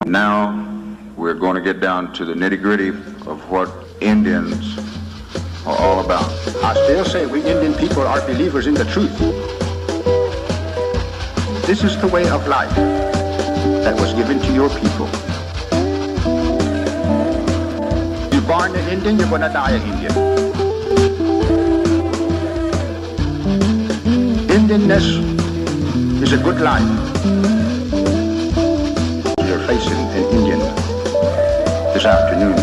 Now we're going to get down to the nitty-gritty of what Indians are all about. I still say we Indian people are believers in the truth. This is the way of life that was given to your people. You're born an Indian, you're going to die an Indian. Indianness is a good life. You're facing an Indian this afternoon.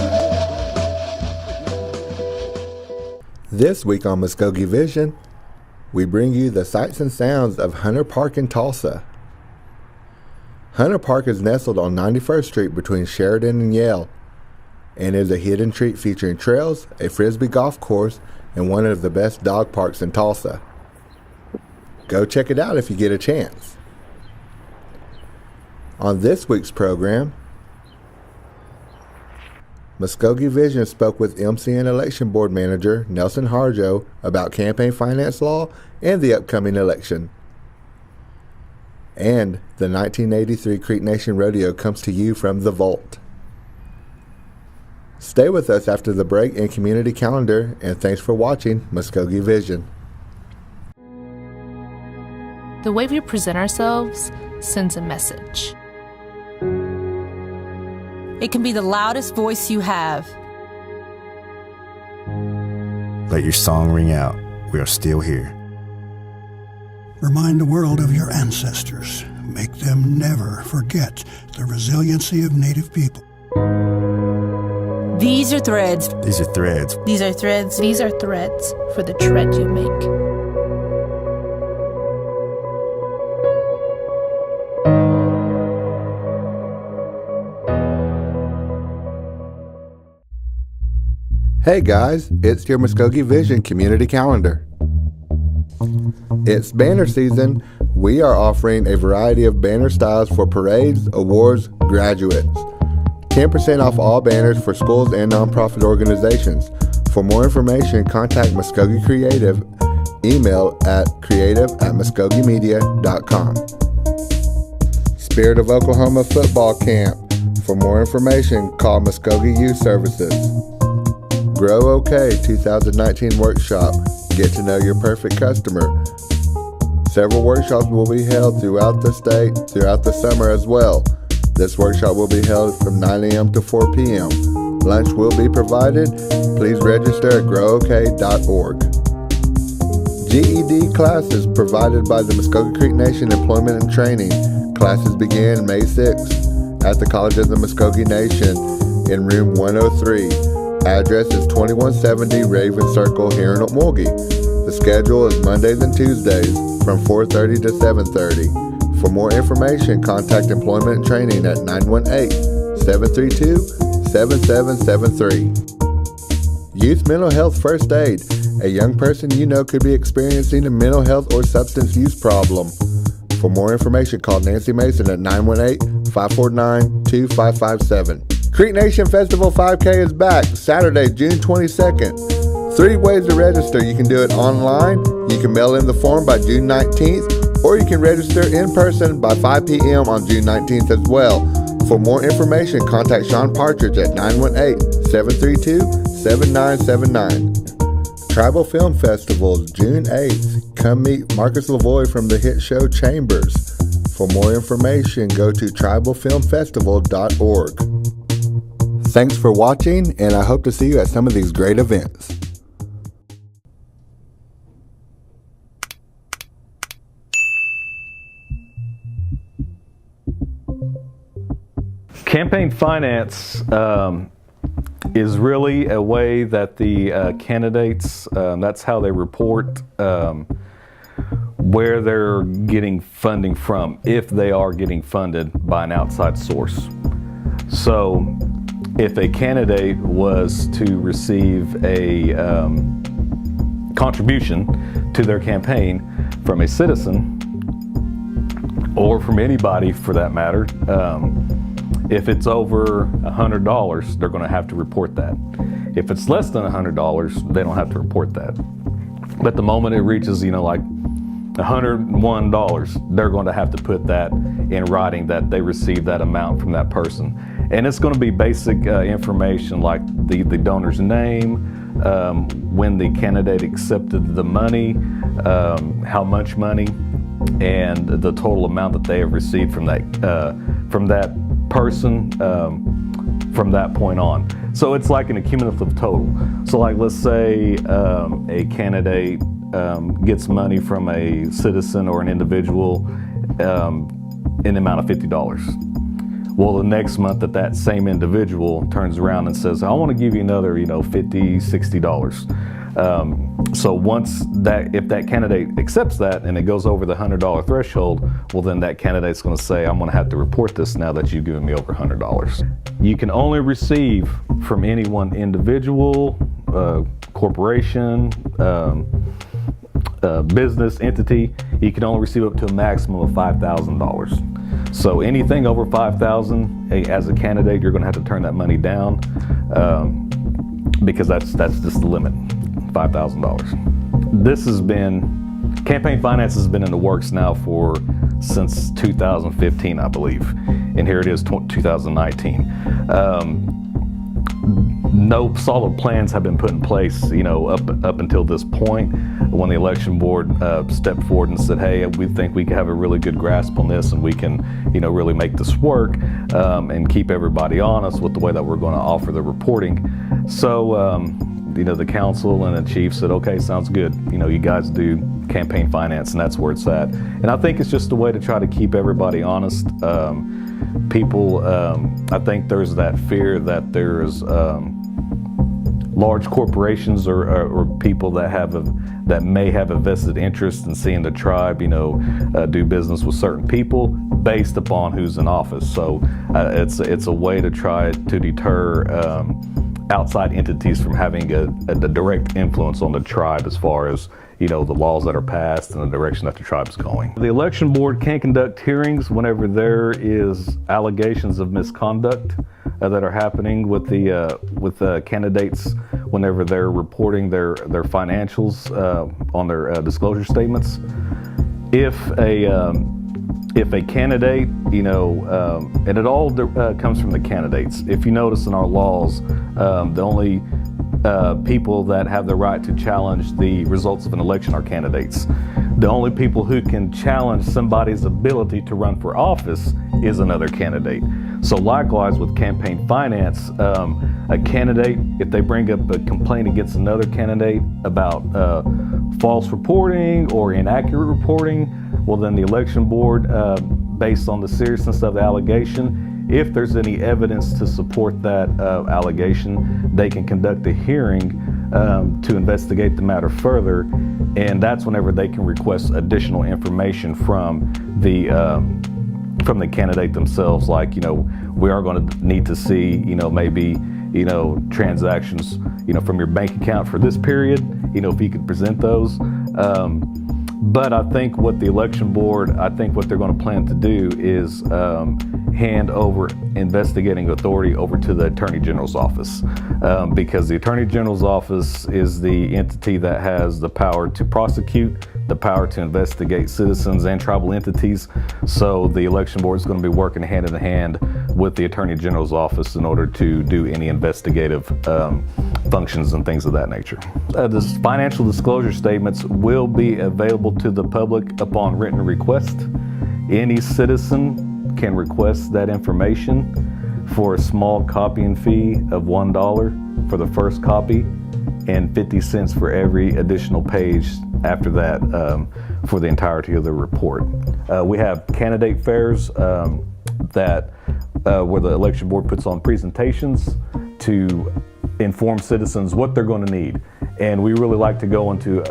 This week on Muskogee Vision, we bring you the sights and sounds of Hunter Park in Tulsa. Hunter Park is nestled on 91st Street between Sheridan and Yale, and is a hidden treat featuring trails, a frisbee golf course, and one of the best dog parks in Tulsa. Go check it out if you get a chance. On this week's program, Muskogee Vision spoke with MCN Election Board Manager Nelson Harjo about campaign finance law and the upcoming election. And the 1983 Creek Nation Rodeo comes to you from the Vault. Stay with us after the break and community calendar, and thanks for watching Muskogee Vision. The way we present ourselves sends a message. It can be the loudest voice you have. Let your song ring out. We are still here. Remind the world of your ancestors. Make them never forget the resiliency of Native people. These are threads. These are threads. These are threads. These are threads for the tread you make. Hey guys, it's your Muskogee Vision community calendar. It's banner season. We are offering a variety of banner styles for parades, awards, graduates. 10% off all banners for schools and nonprofit organizations. For more information, contact Muskogee Creative. Email at creative@muskogeemedia.com. Spirit of Oklahoma Football Camp. For more information, call Muskogee Youth Services. Grow OK 2019 workshop. Get to know your perfect customer. Several workshops will be held throughout the state throughout the summer as well. This workshop will be held from 9 a.m. to 4 p.m. Lunch will be provided. Please register at growok.org. GED classes provided by the Muskogee Creek Nation Employment and Training. Classes begin May 6th at the College of the Muskogee Nation in room 103. Address is 2170 Raven Circle here in Okmulgee. The schedule is Mondays and Tuesdays from 4:30 to 7:30. For more information, contact Employment and Training at 918-732-7773. Youth Mental Health First Aid. A young person you know could be experiencing a mental health or substance use problem. For more information, call Nancy Mason at 918-549-2557. Creek Nation Festival 5K is back, Saturday, June 22nd. 3 ways to register. You can do it online, you can mail in the form by June 19th, or you can register in person by 5 p.m. on June 19th as well. For more information, contact Sean Partridge at 918-732-7979. Tribal Film Festival, June 8th. Come meet Marcus Lavoie from the hit show Chambers. For more information, go to tribalfilmfestival.org. Thanks for watching, and I hope to see you at some of these great events. Campaign finance is really a way that the candidates, that's how they report where they're getting funding from, if they are getting funded by an outside source. So if a candidate was to receive a contribution to their campaign from a citizen, or from anybody for that matter, if it's over $100, they're going to have to report that. If it's less than $100, they don't have to report that. But the moment it reaches, like $101, they're going to have to put that in writing that they received that amount from that person. And it's going to be basic information like the donor's name, when the candidate accepted the money, how much money, and the total amount that they have received from that person from that point on. So it's like an accumulative total. So like, let's say a candidate gets money from a citizen or an individual in the amount of $50. Well, the next month that same individual turns around and says, I want to give you another, $50, $60. So if that candidate accepts that and it goes over the $100 threshold, well, then that candidate's going to say, I'm going to have to report this now that you've given me over $100. You can only receive from any one individual, corporation, business entity, you can only receive up to a maximum of $5,000. So anything over $5,000, as a candidate, you're going to have to turn that money down because that's just the limit, $5,000. This has been, campaign finance has been in the works now since 2015, I believe, and here it is, 2019. No solid plans have been put in place, up until this point, when the election board stepped forward and said, hey, we think we can have a really good grasp on this and we can, really make this work and keep everybody honest with the way that we're going to offer the reporting. So, the council and the chief said, okay, sounds good. You guys do campaign finance, and that's where it's at. And I think it's just a way to try to keep everybody honest. People, I think there's that fear that there's large corporations or people that may have a vested interest in seeing the tribe, do business with certain people based upon who's in office. So it's a way to try to deter outside entities from having a direct influence on the tribe as far as the laws that are passed and the direction that the tribe's going. The election board can conduct hearings whenever there is allegations of misconduct that are happening with the candidates whenever they're reporting their financials on their disclosure statements. If a candidate, and it all comes from the candidates. If you notice in our laws, the only people that have the right to challenge the results of an election are candidates. The only people who can challenge somebody's ability to run for office is another candidate. So likewise with campaign finance, a candidate, if they bring up a complaint against another candidate about false reporting or inaccurate reporting, well then the election board, based on the seriousness of the allegation, if there's any evidence to support that allegation, they can conduct a hearing to investigate the matter further, and that's whenever they can request additional information from the candidate themselves. Like, we are going to need to see, maybe, transactions, from your bank account for this period, if you could present those. But I think what the election board, what they're going to plan to do is hand over investigating authority over to the Attorney General's office, because the Attorney General's office is the entity that has the power to prosecute, the power to investigate citizens and tribal entities. So the election board is going to be working hand in hand with the Attorney General's office in order to do any investigative functions and things of that nature. The financial disclosure statements will be available to the public upon written request. Any citizen can request that information for a small copying fee of $1 for the first copy and 50 cents for every additional page after that for the entirety of the report. We have candidate fairs that where the election board puts on presentations to inform citizens what they're going to need. And we really like to go into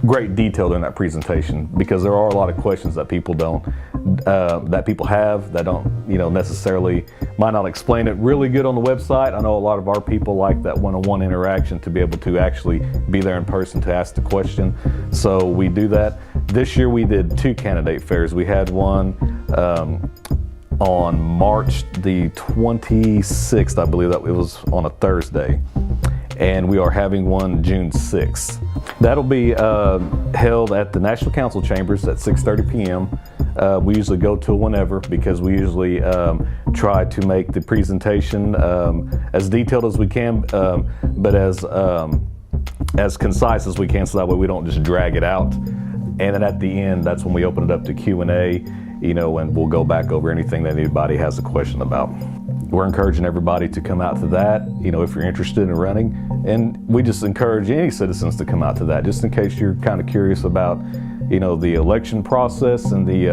great detail during that presentation, because there are a lot of questions that people have that don't, necessarily might not explain it really good on the website. I know a lot of our people like that one-on-one interaction to be able to actually be there in person to ask the question. So we do that. This year we did 2 candidate fairs. We had one on March the 26th, I believe that it was on a Thursday. And we are having one June 6th. That'll be held at the National Council Chambers at 6:30 p.m. We usually go to whenever because we usually try to make the presentation as detailed as we can, but as concise as we can, so that way we don't just drag it out. And then at the end, that's when we open it up to Q&A, and we'll go back over anything that anybody has a question about. We're encouraging everybody to come out to that, if you're interested in running. And we just encourage any citizens to come out to that, just in case you're kind of curious about, the election process and the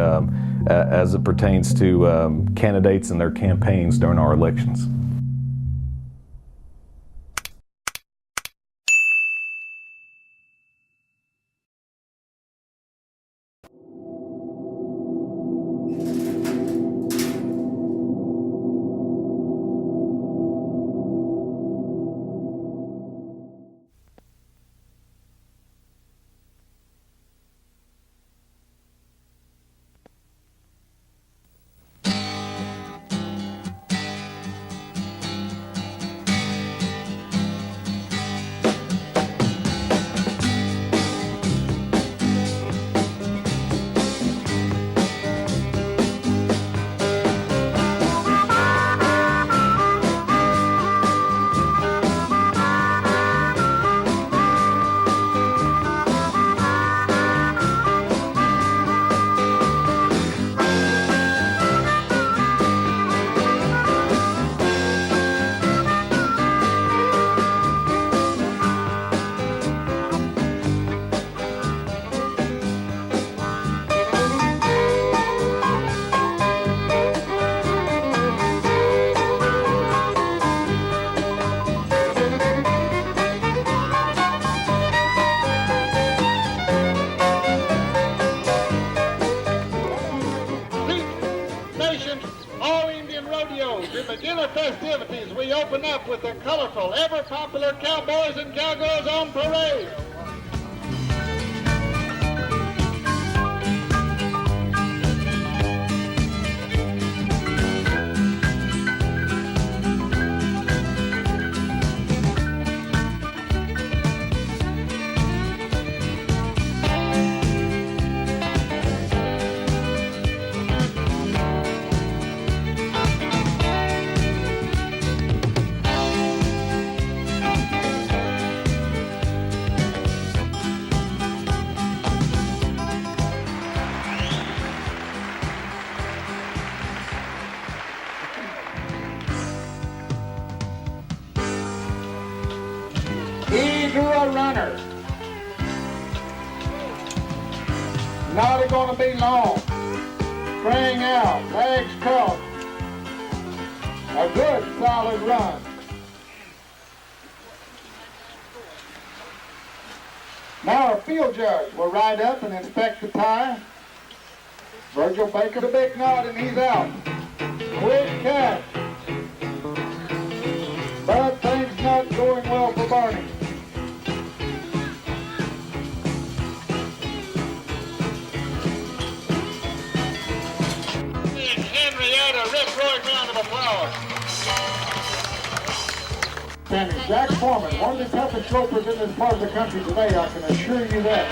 as it pertains to candidates and their campaigns during our elections. Festivities, we open up with the colorful, ever-popular Cowboys and Cowgirls on Parade. Runner. Not going to be long. String out, legs crossed. A good solid run. Now our field judge will ride up and inspect the tire. Virgil Baker, the big nod, and he's out. Quick catch. But things not going well for Barney. Round of applause. Standing Jack Foreman, one of the toughest ropers in this part of the country today, I can assure you that.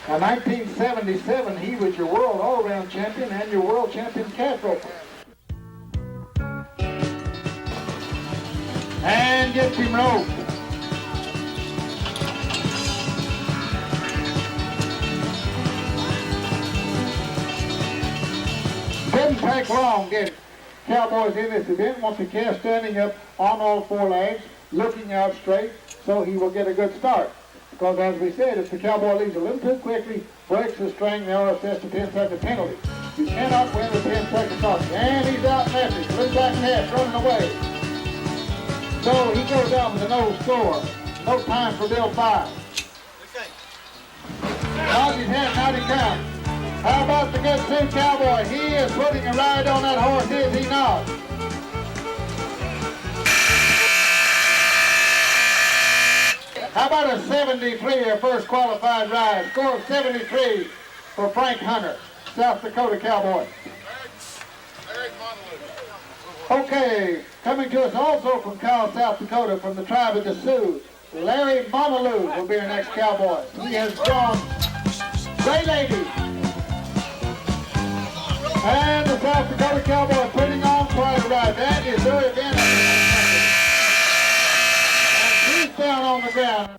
In 1977, he was your world all-around champion and your world champion cat roper. And gets him roped. Didn't take long, did it? Cowboys in this event wants the calf standing up on all four legs, looking out straight, so he will get a good start. Because as we said, if the cowboy leaves a little too quickly, breaks the string, they are assessed a 10-second penalty. You cannot win with 10 seconds off. And he's out message, look back half, running away. So he goes out with a no score. No time for Bill 5. Nods his head, not his count. How about the good Sioux Cowboy? He is putting a ride on that horse, is he not? How about a 73, a first qualified ride? Score of 73 for Frank Hunter, South Dakota Cowboy. Okay, coming to us also from Kyle, South Dakota, from the tribe of the Sioux, Larry Monaloo will be our next cowboy. He has drawn Gray Lady. And the South Dakota Cowboy putting on quite a ride. That is their event. And he's down on the ground.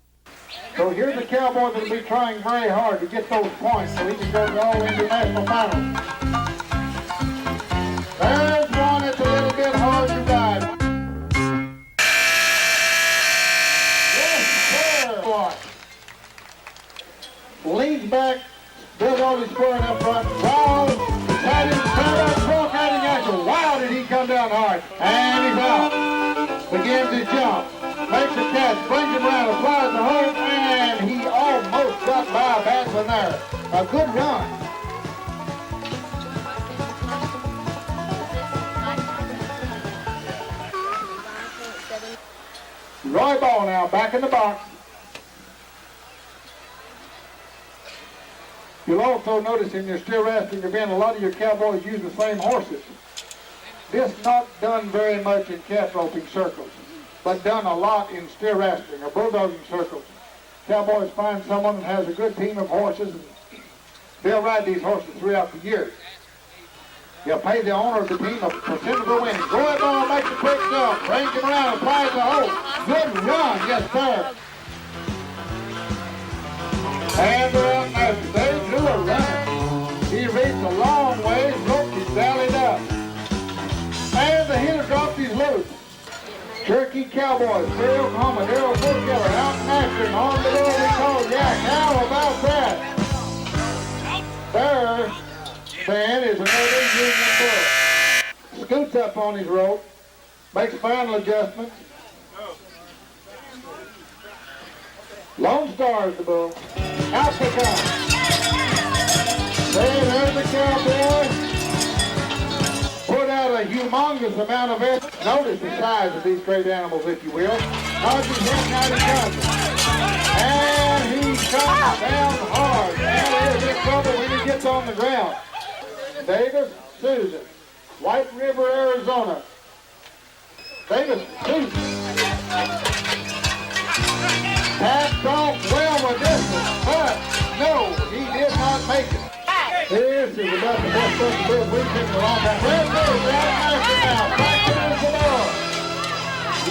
So here's a cowboy that will be trying very hard to get those points so he can go to all international finals. There's one that's a little bit hard to ride. Yes, sir. Watch. Leans back, does all his squaring up front. Wow, had his front heading action. Wow, did he come down hard. And he's out. Begins his jump. Makes a catch, brings him around, applies the hold, and he almost got by a batsman there. A good run. Roy Ball now, back in the box. You'll also notice in your steer wrestling event, a lot of your cowboys use the same horses. This not done very much in calf roping circles, but done a lot in steer wrestling or bulldogging circles. Cowboys find someone that has a good team of horses, and they'll ride these horses throughout the year. You'll pay the owner of the team a percent of the winnings. Roy Ball makes a quick jump, brings him around, applies the hold. Good run, yes sir. And they're out after. They drew a runner. He reached a long ways, roped his dallied up. And the hitter dropped his loose. Cherokee Cowboys, Perry, Oklahoma, Daryl Bullkeller out and after him on the door we call Yak. How about that? There, then is another Union bull. Scoots up on his rope, makes final adjustments. Lone Star is the bull. Out they come. There's the cowboy. Put out a humongous amount of effort. Notice the size of these great animals, if you will. Nudge his head, now he comes. And he comes down hard. And is in trouble when he gets on the ground. Davis Susan, White River, Arizona. Davis Susan. Tapped off well with this one, but no, he did not make it. This is about the best thing to do if we've been a long time. There goes that master now. Back to the ball.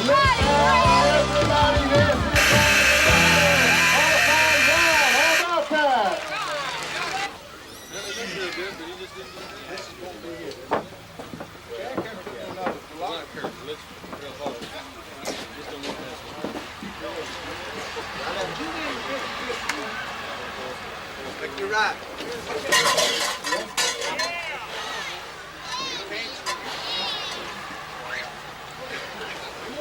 Look out, everybody. This is all time down. How about that? You're right.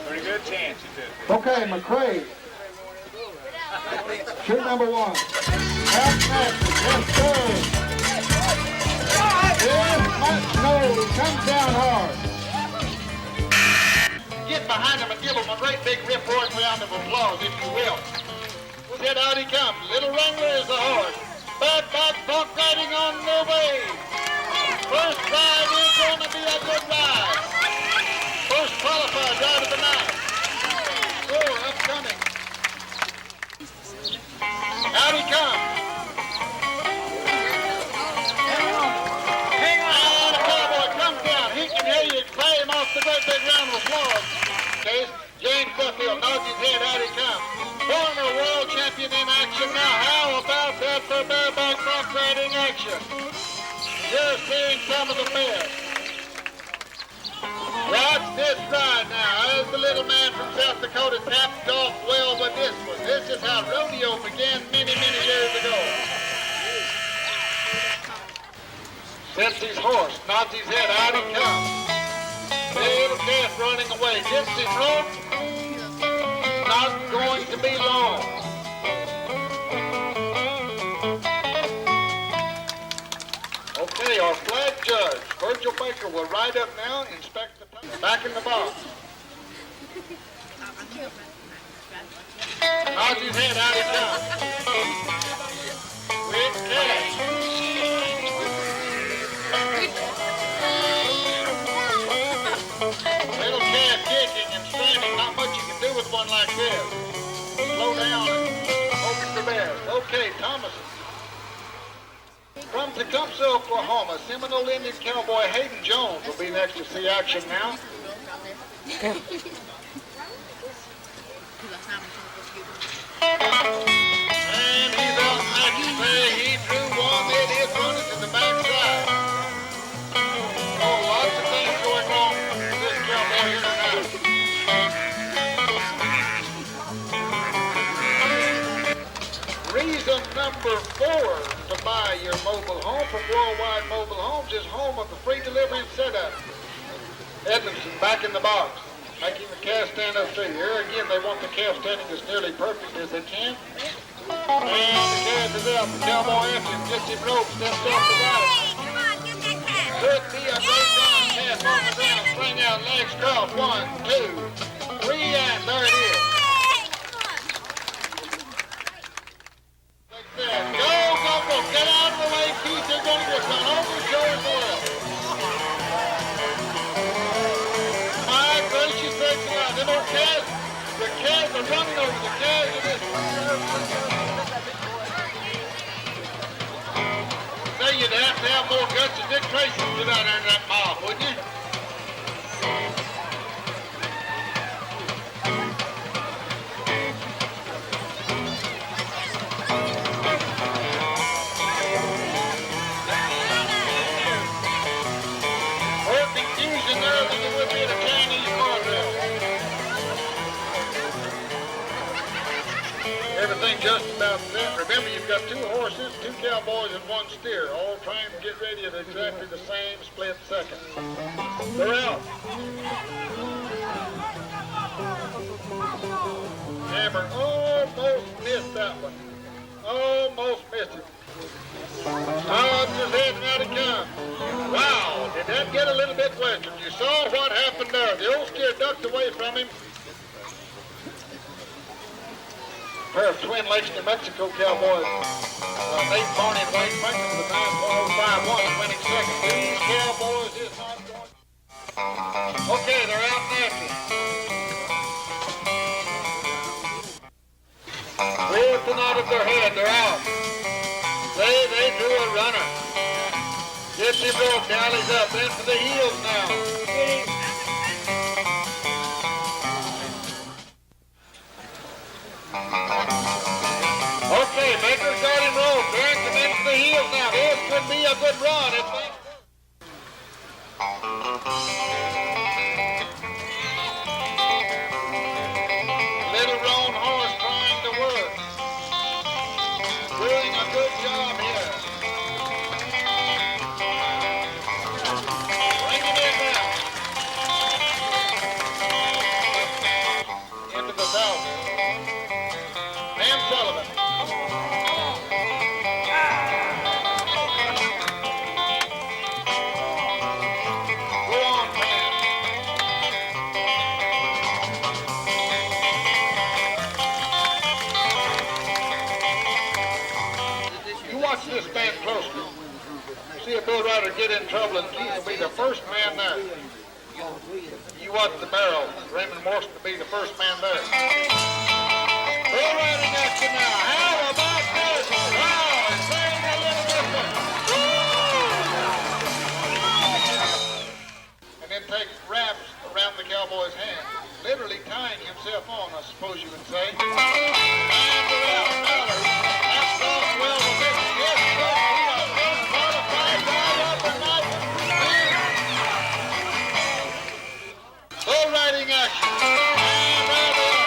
Pretty good chance, you did. Okay, McCray. Shoot number one. Out master, yes sir. Yes, no, comes down hard. Get behind him and give him a great big rip-roaring round of applause, if you will. Then out he comes. Little Wrangler is the horse. Bad Buck riding on the way. First ride is going to be a good ride. First qualified ride of the night. Oh, upcoming. Out he comes. Hang on. And the cowboy comes down. He can hear you play him off the great big round of applause. Okay, James Duffield nods his head. Out he comes. Former world champion in action now. How about that for bareback front riding action? You're seeing some of the best. Watch this ride now. As the little man from South Dakota tapped off well with this one. This is how rodeo began many, many years ago. Sets his horse, nods his head, out he comes. Little death running away. Gets his rope. Not going to be long. Okay, our flag judge, Virgil Baker, will ride up now, inspect the time. Back in the box. Nods his head, out he comes. With cash. one like this. Slow down and hope for the best. Okay, Thomas. From Tecumseh, Oklahoma, Seminole Indian cowboy Hayden Jones will be next to see action now. And he's out next. He drew one. It is running to the backside. Oh, lots of things going wrong for this cowboy here tonight. Reason number 4 to buy your mobile home from Worldwide Mobile Homes is home of the free delivery and setup. Edmondson back in the box, making the cast stand up straight. Here again, they want the cast standing as nearly perfect as they can. And the cast is out. The cowboy after him, just him rope, steps off the right. Could be a great run. Cast on the ground, spring out, legs crossed. 1, 2, 3, and there it is. Go, Gumbo, get out of the way, Keith. They're going to get run over the shoulders of the world. My gracious, thanks a lot. Them old calves, the calves are running over the calves of this. Say you'd have to have more guts than Dick Tracy to get out there in that mob, wouldn't you? Everything just about set. Remember, you've got 2 horses, 2 cowboys, and 1 steer, all trying to get ready at exactly the same split second. They're out. Hammer almost missed that one. Almost missed it. Odds his head, and out it comes. Wow, did that get a little bit western? You saw what happened there. The old steer ducked away from him. A pair of twin Lakes, New Mexico cowboys. Nate Barney and Wayne Franklin with a 9.051 winning second. These cowboys is not going. Okay, they're out and after it. With the nod of their head, they're out. They drew a runner. Gets him broke, Dally's up, into the heels now. Okay, Baker's got him rolled. Turns him into the heels now. This could be a good run if they... Little roan horse trying to work. Doing a good job here. Bring it in now. Into the south. Sam Sullivan. Go on, Pam. You watch this stand closely. See a bull rider get in trouble and Keith will be the first man there. You watch the barrel. Raymond Morrison will be the first man there. Bull riding action now. How about this? Wow, it's saying a little different. And then takes wraps around the cowboy's hand. Literally tying himself on, I suppose you would say. And around Mallard. That's off well with this. Yes, sir. We are first qualified right up and out. Bull riding action. And right there.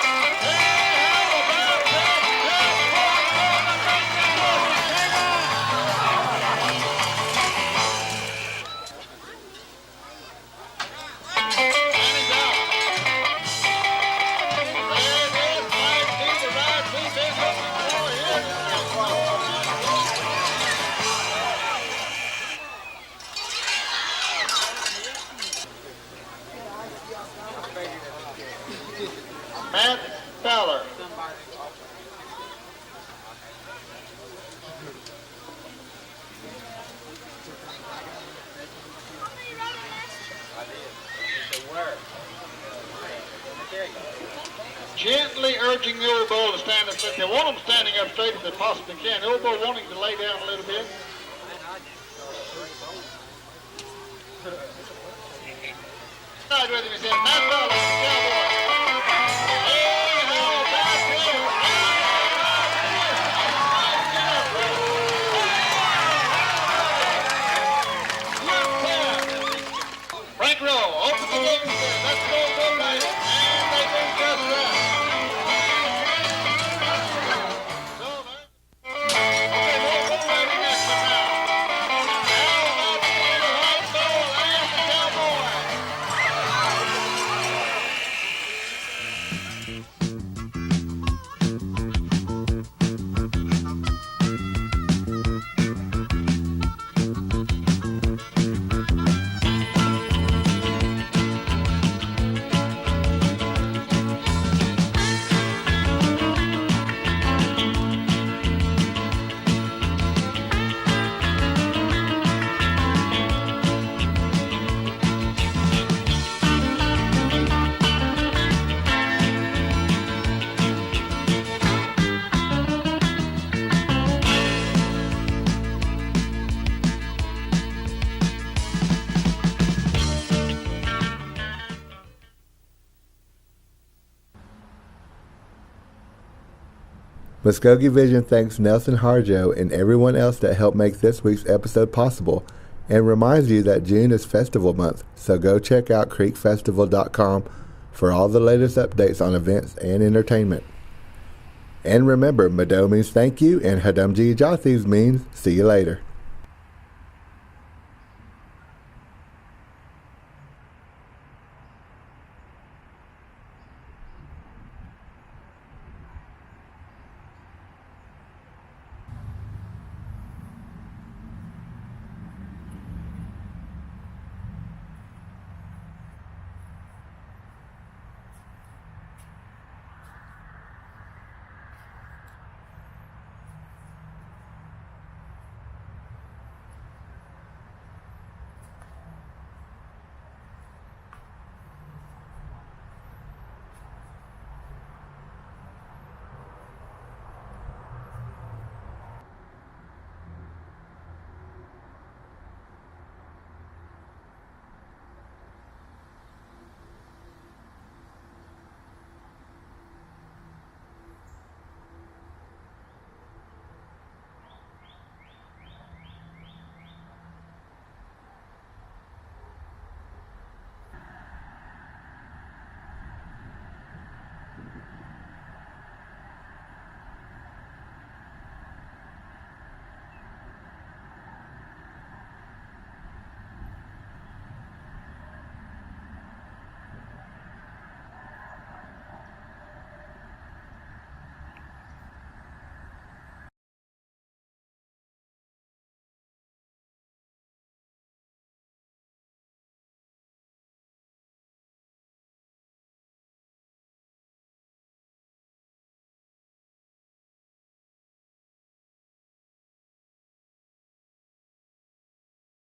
Matt Fowler. Gently urging the old bull to stand up straight. They want him standing up straight if they possibly can. The old bull wanting to lay down a little bit. Side with him, he said, that's all, cowboy. Hey, how about this? Frank Rowe, open the gate and says, let's go, ladies. And they do just that. Okay, we'll go ready next one now. How about the hot bull and the cowboy? Muskogee Vision thanks Nelson Harjo and everyone else that helped make this week's episode possible, and reminds you that June is festival month, so go check out creekfestival.com for all the latest updates on events and entertainment. And remember, Mado means thank you, and Hadumji Jathi's means see you later.